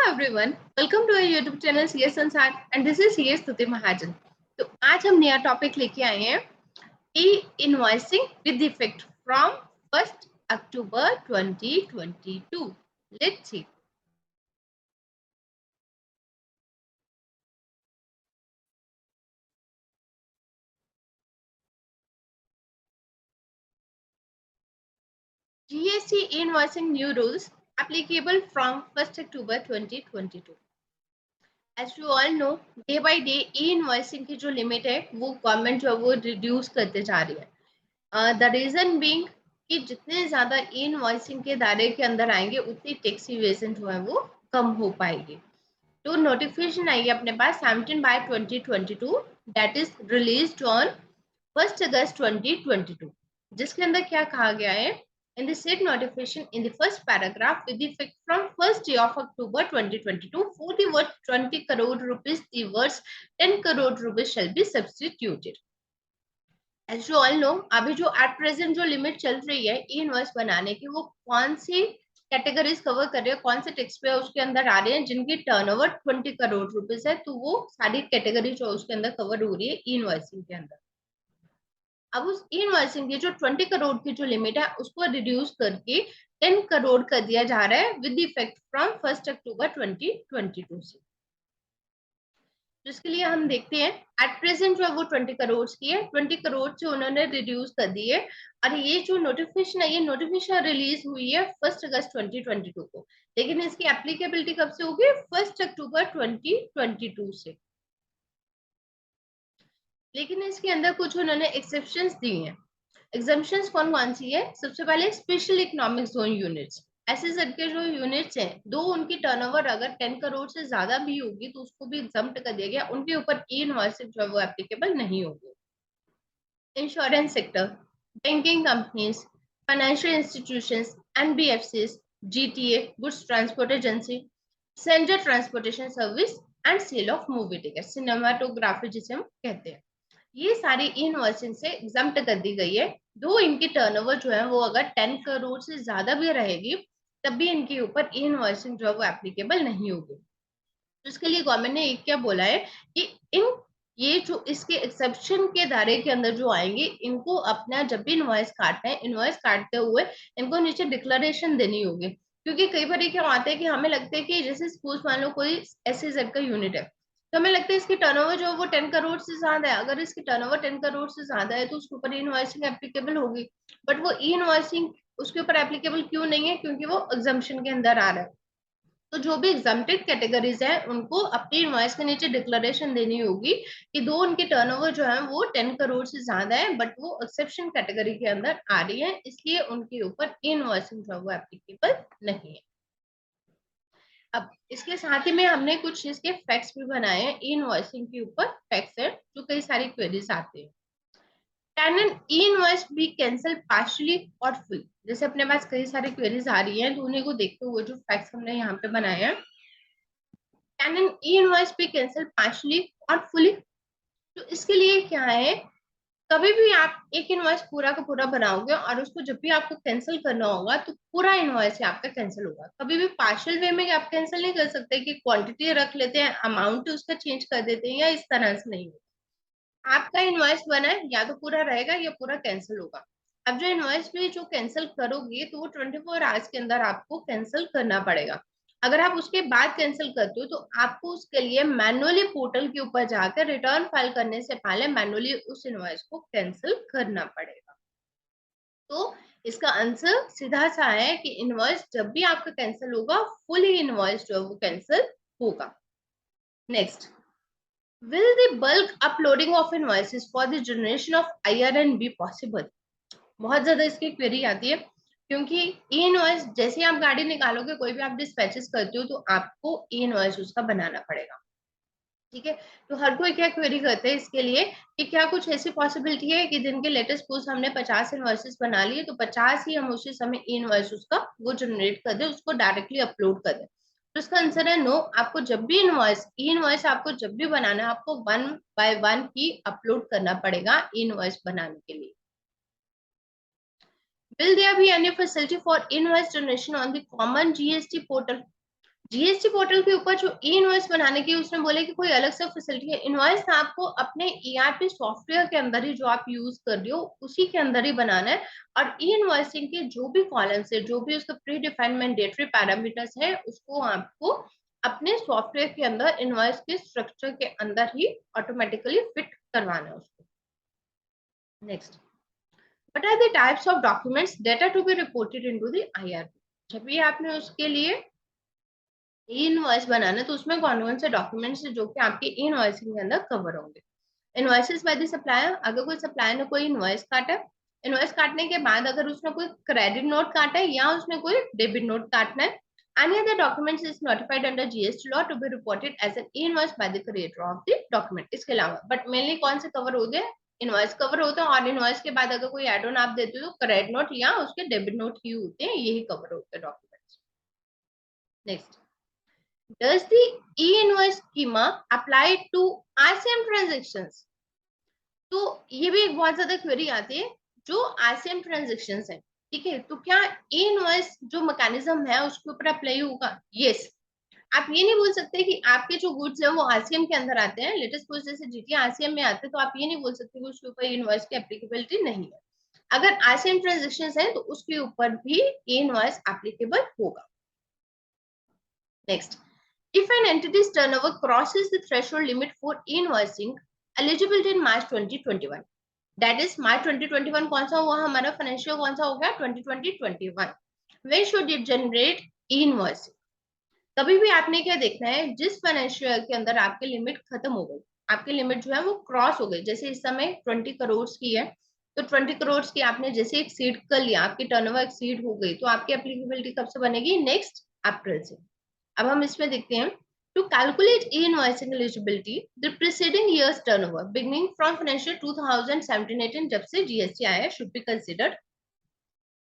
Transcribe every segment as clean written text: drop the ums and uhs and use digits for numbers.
Everyone, welcome to our YouTube channel CS Sansar and this is CS Stuti Mahajan. तो आज हम नया टॉपिक लेके आए हैं e invoicing with effect from 1 October 2022। Let's see. GST e-invoicing new rules applicable from 1 October 2022। As you all know, day by day E invoicing की जो limit है वो गवर्नमेंट जो है वो रिड्यूस करते जा रही है। द रीजन बीइंग कि जितने ज्यादा ई इनवॉइसिंग के दायरे के अंदर आएंगे उतनी टैक्स इवेजन जो है वो कम हो पाएगी। तो नोटिफिकेशन आई है अपने पास 17/2022 दैट इज रिलीज्ड ऑन 1 अगस्त 2022, जिसके अंदर क्या कहा गया है? In the said notification, in the first paragraph, with effect from 1st day of October 2022, for the word 20 crore rupees, the words 10 crore rupees shall be substituted. As you all know, अभी जो at present जो limit चल रही है ई invoice बनाने की, वो कौन सी कैटेगरीज कवर कर रही है, कौन से टैक्स पे उसके अंदर आ रहे हैं जिनकी टर्नओवर 20 करोड़ रुपीस है, तो वो सारी कैटेगरी जो उसके अंदर कवर हो रही है ई इनवॉइसिंग के अंदर। अब उस इनवॉइसिंग की जो 20 करोड़ की जो लिमिट है उसको रिड्यूस करके 10 करोड़ कर दिया जा रहा है विद इफेक्ट फ्रॉम 1 अक्टूबर 2022 से। जिसके लिए हम देखते हैं एट प्रेजेंट जो है वो 20 करोड़ की है, 20 करोड़ से उन्होंने रिड्यूस कर दी है। और ये जो नोटिफिकेशन है, ये नोटिफिकेशन रिलीज हुई है 1 अगस्त 2022 को, लेकिन इसकी एप्लीकेबिलिटी कब से होगी? 1 अक्टूबर 2022 से। लेकिन इसके अंदर कुछ उन्होंने एक्सेप्शंस दी हैं। एग्जाम्पशंस कौन कौन सी है? सबसे पहले स्पेशल इकोनॉमिक जोन यूनिट्स, ऐसे सबके जो यूनिट्स हैं, दो उनकी टर्नओवर अगर 10 करोड़ से ज्यादा भी होगी तो उसको भी एग्जम्प्ट कर दिया गया, उनके ऊपर ई इनवॉइसिंग जो है वो एप्लीकेबल नहीं होगी। Insurance sector, banking companies, financial institutions, NBFCs, GTA, goods transport agency, central transportation service and sale of movie ticket, cinematography जिसे हम कहते हैं, ये सारी इनवॉइसिंग से एग्जम्प्ट कर दी गई है। दो इनकी टर्नओवर जो है वो अगर 10 करोड़ से ज्यादा भी रहेगी तब भी इनके ऊपर इनवॉइसिंग जो है वो एप्लीकेबल नहीं होगी। तो इसके लिए गवर्नमेंट ने एक क्या बोला है कि इन ये जो इसके एक्सेप्शन के दायरे के अंदर जो आएंगे, इनको अपना जब भी इनवॉइस काटना है, इनवॉइस काटते हुए इनको नीचे डिक्लेरेशन देनी होगी। क्योंकि कई बार क्या आते हैं कि हमें लगता है कि जैसे सपोज मान लो कोई एसईजेड का यूनिट है, तो हमें लगता है इसकी टर्नओवर जो है वो 10 करोड़ से ज्यादा है। अगर इसकी टर्नओवर 10 करोड़ से ज्यादा है तो उसके ऊपर इनवॉइसिंग एप्लीकेबल होगी, बट वो ई इनवॉइसिंग उसके ऊपर एप्लीकेबल क्यों नहीं है? क्योंकि वो एग्जम्पशन के अंदर आ रहा है। तो जो भी एग्जाम्प्टेड कैटेगरीज है उनको अपनी इनवॉइस के नीचे डिक्लेरेशन देनी होगी कि दो उनके टर्नओवर जो है वो 10 करोड़ से ज्यादा है, बट वो एक्सेप्शन कैटेगरी के अंदर आ रही है, इसलिए उनके ऊपर इनवॉइसिंग जो है वो एप्लीकेबल नहीं है। अब इसके साथ ही में हमने कुछ इसके फैक्ट्स भी बनाए हैं, इनवॉइसिंग के ऊपर फैक्ट्स है जो कई सारी क्वेरीज आते हैं। Can an invoice be cancel partially और फुल? जैसे अपने पास कई सारी क्वेरीज आ रही हैं, तो उन्हीं को देखते हुए जो फैक्ट्स हमने यहाँ पे बनाए हैं। Can an invoice be cancel partially और फुली? तो इसके लिए क्या है, कभी भी आप एक इनवॉइस पूरा का पूरा बनाओगे और उसको जब भी आपको कैंसिल करना होगा तो पूरा इनवॉइस ही आपका कैंसिल होगा। कभी भी पार्शियल वे में आप कैंसिल नहीं कर सकते कि क्वांटिटी रख लेते हैं, अमाउंट उसका चेंज कर देते हैं, या इस तरह से नहीं होगा। आपका इनवॉइस बना है, या तो पूरा रहेगा या पूरा कैंसिल होगा। अब जो इनवॉइस भी जो कैंसिल करोगे तो वो 24 आवर्स के अंदर आपको कैंसिल करना पड़ेगा। अगर आप उसके बाद कैंसिल करते हो तो आपको उसके लिए मैनुअली पोर्टल के ऊपर जाकर रिटर्न फाइल करने से पहले मैनुअली उस इनवॉइस को कैंसिल करना पड़ेगा। तो इसका आंसर सीधा सा है कि इनवॉइस जब भी आपका कैंसिल होगा, फुली इनवॉइस जो है वो कैंसिल होगा। Next, will the bulk uploading of invoices for the generation of IRN be possible? बहुत ज्यादा इसकी क्वेरी आती है, क्योंकि ई इनवॉइस जैसे आप गाड़ी निकालोगे, कोई भी आप डिस्पैचेस करते हो तो आपको ई इनवॉइस उसका बनाना पड़ेगा। ठीक है, तो हर कोई क्या क्वेरी करते हैं इसके लिए कि क्या कुछ ऐसी पॉसिबिलिटी है कि दिन के लेटेस्ट पोस्ट हमने 50 इनवॉइसेस बना लिए तो 50 ही हम उसी समय ई इनवॉइस उसका वो जनरेट कर दे, उसको डायरेक्टली अपलोड कर दे? तो इसका आंसर है नो। आपको जब भी इनवॉइस ई इनवॉइस आपको जब भी बनाना है, आपको 1 by 1 ही अपलोड करना पड़ेगा ई इनवॉइस बनाने के लिए। Will there be any facility for invoice generation on the common GST portal? GST portal के ऊपर जो ई इनवॉइस बनाने की उसने बोले कि कोई अलग से फैसिलिटी है, इनवॉइस आपको अपने ईआरपी सॉफ्टवेयर के अंदर ही जो आप यूज कर रहे हो उसी के अंदर ही बनाना है। और ई इनवॉइसिंग के जो भी कॉलम्स है, जो भी उसका प्री डिफाइंड मैंडेटरी पैरामीटर्स है, उसको आपको अपने सॉफ्टवेयर के अंदर इनवॉइस के स्ट्रक्चर के अंदर ही ऑटोमेटिकली फिट करवाना है उसको। Next, what are the types of documents data to be reported into the IRP. जब भी आपने उसके लिए इनवॉइस बनाना तो उसमें कौन कौन से डॉक्यूमेंट्स जो कि आपके इनवॉइसिंग के अंदर कवर होंगे। इनवॉइसेस बाय द सप्लायर, अगर कोई सप्लायर ने कोई इनवॉइस काटा, इनवॉइस काटने के बाद अगर उसने कोई क्रेडिट नोट काटा है या उसने कोई डेबिट नोट काटना है, any other documents is notified under GST law to be reported as an invoice by the creator of the document। इसके अलावा बट मेनली कौन से कवर होते हैं, इनवॉइस कवर होता है, और इनवॉइस के बाद अगर कोई एड ऑन आप देते हो तो क्रेडिट नोट या उसके डेबिट नोट ही होते हैं, यही कवर होते हैं documents. Next, does the e-invoice schema apply to RCM transactions? तो ये भी एक बहुत ज्यादा क्वेरी आती है, जो RCM ट्रांजेक्शन्स है, ठीक है, तो क्या ई इनवॉइस जो मैकेनिज्म है उसके ऊपर अप्लाई होगा? यस। आप ये नहीं बोल सकते कि आपके जो गुड्स है वो आरसीएम के अंदर आते हैं, लेटेस्ट सपोज जैसे जीटी आरसीएम में आते हैं, तो आप ये नहीं बोल सकते कि उसके ऊपर इनवॉइस की एप्लीकेबिलिटी नहीं है। अगर आरसीएम ट्रांजेक्शन्स है तो उसके ऊपर भी ई इनवॉइस एप्लीकेबल होगा। Next, if an entity's turnover crosses the threshold limit for invoicing eligibility in March 2021, that is March 2021 कौन सा हुआ हमारा फाइनेंशियल, कौन सा हो गया 2020-21, when should it generate invoicing? कभी भी आपने क्या देखना है, जिस फाइनेंशियल के अंदर आपकी लिमिट खत्म हो गई, आपकी लिमिट जो है वो क्रॉस हो गई, जैसे इस समय 20 करोड़ की है, तो 20 करोड़ की आपने जैसे एक्सीड कर लिया, आपकी टर्नओवर एक्सीड हो गई, तो आपकी एप्लीकेबिलिटी कब से बनेगी? नेक्स्ट अप्रैल से। अब हम इसमें देखते हैं, to calculate e invoicing eligibility the preceding years turnover beginning from financial 2017-18 जब से जीएसटी आया है should be considered.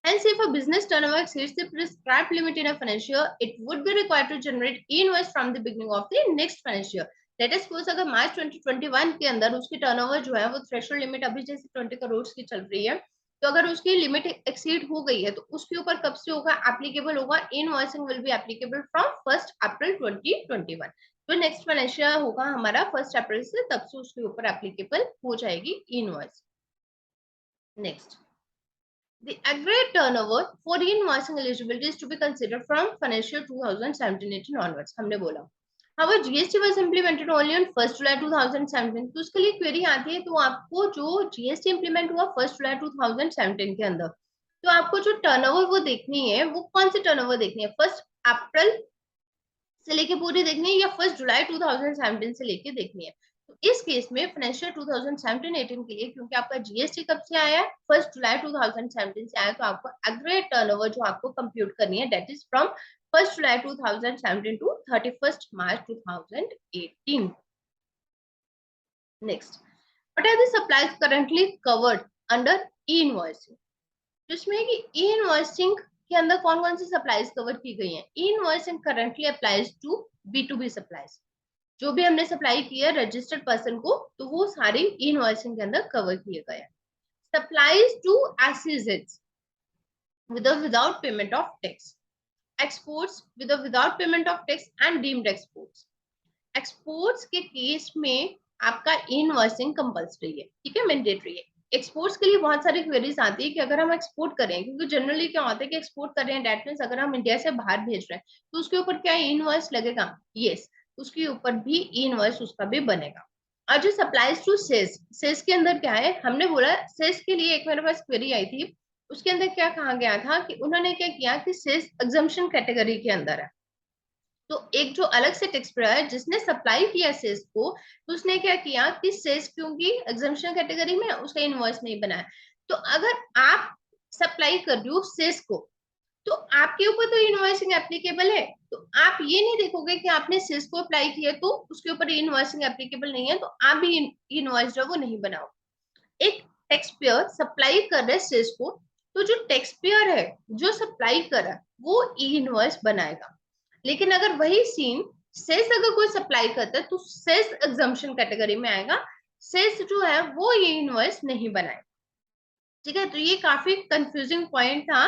Hence, if a business turnover exceeds the prescribed limit in a financial year, it would be required to generate e-invoice from the beginning of the next financial year. Let us suppose अगर मार्च 2021 के अंदर उसकी turnover जो है वो threshold limit अभी जैसे 20 करोड़ की चल रही है, तो अगर उसकी लिमिट एक्सीड हो गई है तो उसके ऊपर कब से होगा एप्लीकेबल होगा? Invoicing will be applicable from 1 अप्रैल 2021। जो नेक्स्ट फाइनेंशियल होगा हमारा 1 अप्रैल से, तब से उसके ऊपर एप्लीकेबल हो जाएगी invoice. Next, the aggregate turnover for invoicing eligibility is to be considered from financial 2017-18 onwards। हमने बोला however GST was implemented only on 1 July 2017, तो उसके लिए क्वेरी आती है, तो आपको जो GST इंप्लीमेंट हुआ 1 जुलाई 2017 के अंदर, तो आपको जो टर्नओवर वो देखनी है, वो कौन सी टर्नओवर देखनी है? 1 अप्रैल से लेके पूरी देखनी है या 1 जुलाई 2017 से लेके देखनी है? तो इस केस में फाइनेंशियल 2017-18 के लिए, क्योंकि आपका जीएसटी कब से आया है? 1 जुलाई 2017 से आया, तो आपको एग्रीगेट टर्नओवर जो आपको कंप्यूट करनी है that is from 1 July 2017 to 31 March 2018। Next, what are the supplies currently covered under e invoicing? जिसमें कि ई इनवॉइसिंग के अंदर कौन कौन सी सप्लाईज कवर की गई हैं? E invoicing currently applies to B2B supplies, जो भी हमने सप्लाई किया रजिस्टर्ड पर्सन को, तो वो सारी ई इनवॉइसिंग के अंदर कवर किए गए हैं। सप्लाईज टू एसईजेड्स with or without payment of tax, exports with or without payment of tax and deemed exports। Exports के केस में आपका इनवॉइसिंग कंपल्सरी है, ठीक है, मैंडेटरी है। एक्सपोर्ट्स के लिए बहुत सारी क्वेरीज आती है कि अगर हम एक्सपोर्ट करें, क्योंकि जनरली क्या होता है कि एक्सपोर्ट कर रहे हैं, दैट मींस अगर हम इंडिया से बाहर भेज रहे हैं तो उसके ऊपर क्या इनवॉइस लगेगा? यस, उसके ऊपर भी इनवॉइस उसका भी बनेगा। और जो सप्लाईज टू सेल्स, सेल्स के अंदर क्या है, हमने बोला सेल्स के लिए एक मेरे पास क्वेरी आई थी, उसके अंदर क्या कहा गया था कि उन्होंने क्या किया कि सेल्स एग्जम्पशन कैटेगरी के अंदर है, तो एक जो अलग से टैक्स पेयर है जिसने सप्लाई किया सेल्स को, तो उसने क्या किया कि सेल्स क्योंकि एग्जम्पशन कैटेगरी में उसका इनवॉइस नहीं बनाया। तो अगर आप सप्लाई कर रही हो सेल्स को, तो आपके ऊपर तो इनवॉइसिंग एप्लीकेबल है, तो आप ये नहीं देखोगे कि आपने सेल्स को अप्लाई किया तो उसके ऊपर इनवॉइसिंग एप्लीकेबल नहीं है, तो आप भी इनवॉइस जो वो नहीं बनाओ। एक टैक्स पेयर सप्लाई कर रहे सेल्स को, तो जो टैक्स पेयर है जो सप्लाई कर रहा है वो ई इनवॉइस बनाएगा। लेकिन अगर वही सीन सेल्स अगर कोई सप्लाई करता है तो सेल्स एग्जम्पशन कैटेगरी में आएगा, सेल्स जो है वो ये इनवॉइस नहीं बनाएगा, ठीक है। तो ये काफी कंफ्यूजिंग पॉइंट था,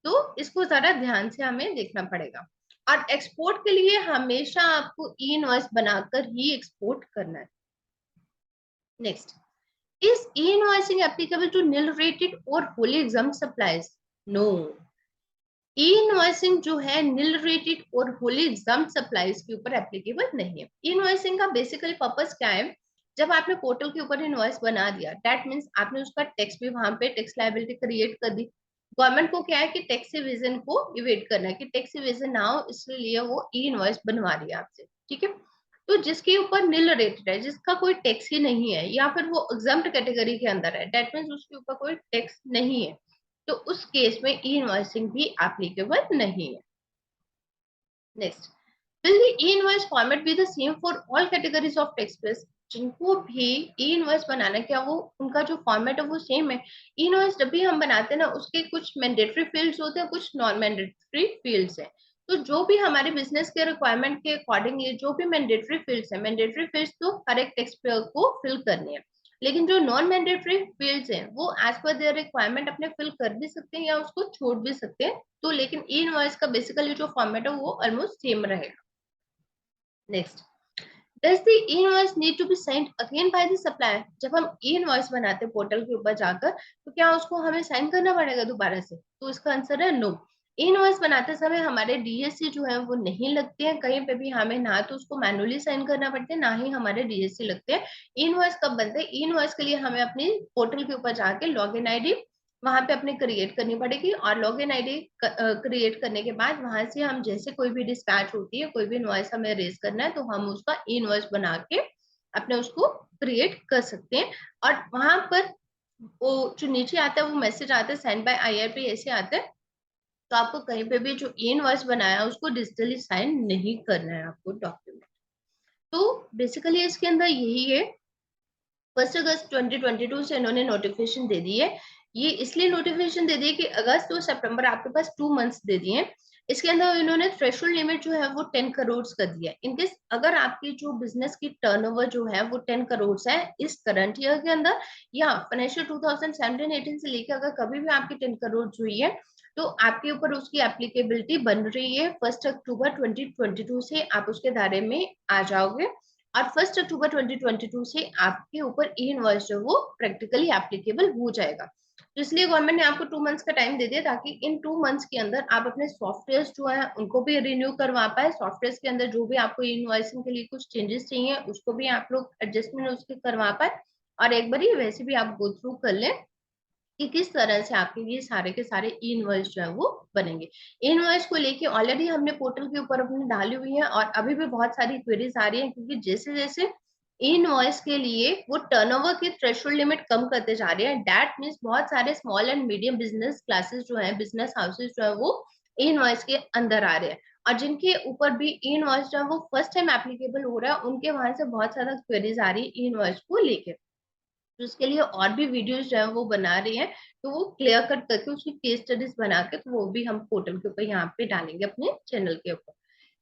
तो इसको जरा ध्यान से हमें देखना पड़ेगा। और एक्सपोर्ट के लिए हमेशा आपको ई इनवॉइस बनाकर ही एक्सपोर्ट करना है। Next, is e invoicing applicable to nil rated और wholly exempt supplies? No, e invoicing जो है नील रेटेड और होली एग्जाम सप्लाईज के ऊपर एप्लीकेबल नहीं है। ई इनवॉइसिंग का बेसिकली पर्पस क्या है? जब आपने पोर्टल के ऊपर इनवॉइस बना दिया, दैट मीन्स आपने उसका टैक्स भी वहां पे टैक्स लायबिलिटी क्रिएट कर दी। गवर्नमेंट को क्या है कि टैक्स इवेजन को इवेट करना है, कि टैक्स इवेजन ना हो, इसलिए वो ई इनवॉइस बनवा रही है आपसे, ठीक है। तो जिसके ऊपर नील रेटेड है, जिसका कोई टैक्स ही नहीं है, या फिर वो एग्जाम्प्ट कैटेगरी के अंदर है, दैट मीन्स उसके ऊपर कोई टैक्स नहीं है, तो उस केस में ई इनवॉइसिंग भी एप्लीकेबल नहीं है। Next, will the e-invoice format be the same for all categories of tax payers? जिनको भी ई इनवॉइस बनाना है, क्या वो उनका जो फॉर्मेट है वो सेम है? ई इनवॉइस जब भी हम बनाते हैं ना, उसके कुछ मैंडेटरी फील्ड्स होते हैं, कुछ नॉन मैंडेटरी फील्ड्स हैं। तो जो भी हमारे बिजनेस के रिक्वायरमेंट के अकॉर्डिंग जो भी मैंडेटरी फील्ड्स है, मैंडेटरी फील्ड्स तो हर एक टैक्स पेयर को फिल करनी है, लेकिन जो नॉन मैंडेटरी फील्ड्स हैं वो एज पर देयर रिक्वायरमेंट अपने फिल कर भी सकते हैं या उसको छोड़ भी सकते हैं। तो लेकिन ई इनवॉइस का बेसिकली जो फॉर्मेट है वो ऑलमोस्ट सेम रहेगा। Next, does the e-invoice need to be signed again by the supplier? जब हम e-invoice बनाते हैं पोर्टल के ऊपर जाकर, तो क्या उसको हमें साइन करना पड़ेगा दोबारा से? तो इसका आंसर है नो। ई-इनवॉइस बनाते समय हमारे डीएससी जो है वो नहीं लगते हैं कहीं पे भी, हमें ना तो उसको मैनुअली साइन करना पड़ता है, ना ही हमारे डीएससी लगते हैं। ई-इनवॉइस कब बनते हैं? ई-इनवॉइस के लिए हमें अपनी पोर्टल के ऊपर जाके लॉग इन आईडी वहां पे अपने क्रिएट करनी पड़ेगी, और लॉग इन आईडी क्रिएट करने के बाद वहां से हम जैसे कोई भी डिस्पैच होती है, कोई भी इनवॉइस हमें रेज करना है, तो हम उसका ई इनवॉइस बना के अपने उसको क्रिएट कर सकते हैं। और वहां पर वो जो नीचे आता है वो मैसेज आता है सेंड बाय आईआरपी ऐसे आता है, तो आपको कहीं पे भी जो ई इनवॉइस बनाया उसको डिजिटली साइन नहीं करना है आपको डॉक्यूमेंट। तो बेसिकली इसके अंदर यही है। 1 अगस्त 2022 से इन्होंने नोटिफिकेशन दे दी है। ये इसलिए नोटिफिकेशन दे दी है कि अगस्त और सितंबर आपके पास 2 मंथ्स दे दिए हैं। इसके अंदर इन्होंने थ्रेशोल्ड लिमिट जो है वो 10 करोड़ कर दिया है। इनकेस अगर आपकी जो बिजनेस की टर्नओवर जो है वो 10 करोड़ है इस करंट ईयर के अंदर, या फाइनेंशियल 2017-18 से लेकर अगर कभी भी आपकी 10 करोड़ हुई है, तो आपके ऊपर उसकी एप्लीकेबिलिटी बन रही है 1 अक्टूबर 2022 से, आप उसके दायरे में आ जाओगे। और 1 अक्टूबर 2022 से आपके ऊपर ई इनवॉइस जो वो प्रैक्टिकली एप्लीकेबल हो जाएगा। तो इसलिए गवर्नमेंट ने आपको 2 मंथ्स का टाइम दे दिया, ताकि इन 2 मंथ्स के अंदर आप अपने सॉफ्टवेयर जो है उनको भी रिन्यू करवा पाए। सॉफ्टवेयर के अंदर जो भी आपको ई इनवॉइसिंग के लिए कुछ चेंजेस चाहिए उसको भी आप लोग एडजस्टमेंट उसके करवा पाए, और एक बार वैसे भी आप गो थ्रू कर लें कि किस तरह से आपके ये सारे के सारे ई इनवॉइस जो है वो बनेंगे। ई इनवॉइस को लेके ऑलरेडी हमने पोर्टल के ऊपर अपनी डाली हुई है, और अभी भी बहुत सारी क्वेरीज आ रही है, क्योंकि जैसे जैसे ई इनवॉइस के लिए वो टर्नओवर की थ्रेशोल्ड लिमिट कम करते जा रहे हैं, दैट मीन्स बहुत सारे small and medium business classes जो है, बिजनेस हाउसेस जो है वो ई इनवॉइस के अंदर आ रहे हैं, और जिनके ऊपर भी ई इनवॉइस जो है वो फर्स्ट टाइम एप्लीकेबल हो रहा है, उनके वहां से बहुत सारा क्वेरीज आ रही है ई इनवॉइस को लेके। तो उसके लिए और भी वीडियोस जो है वो बना रही है, तो वो क्लियर कट करके उसकी केस स्टडीज बना के तो वो भी हम पोर्टल के ऊपर यहाँ पे डालेंगे अपने चैनल के ऊपर।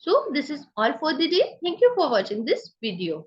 So this is all for the day. Thank you for watching this video.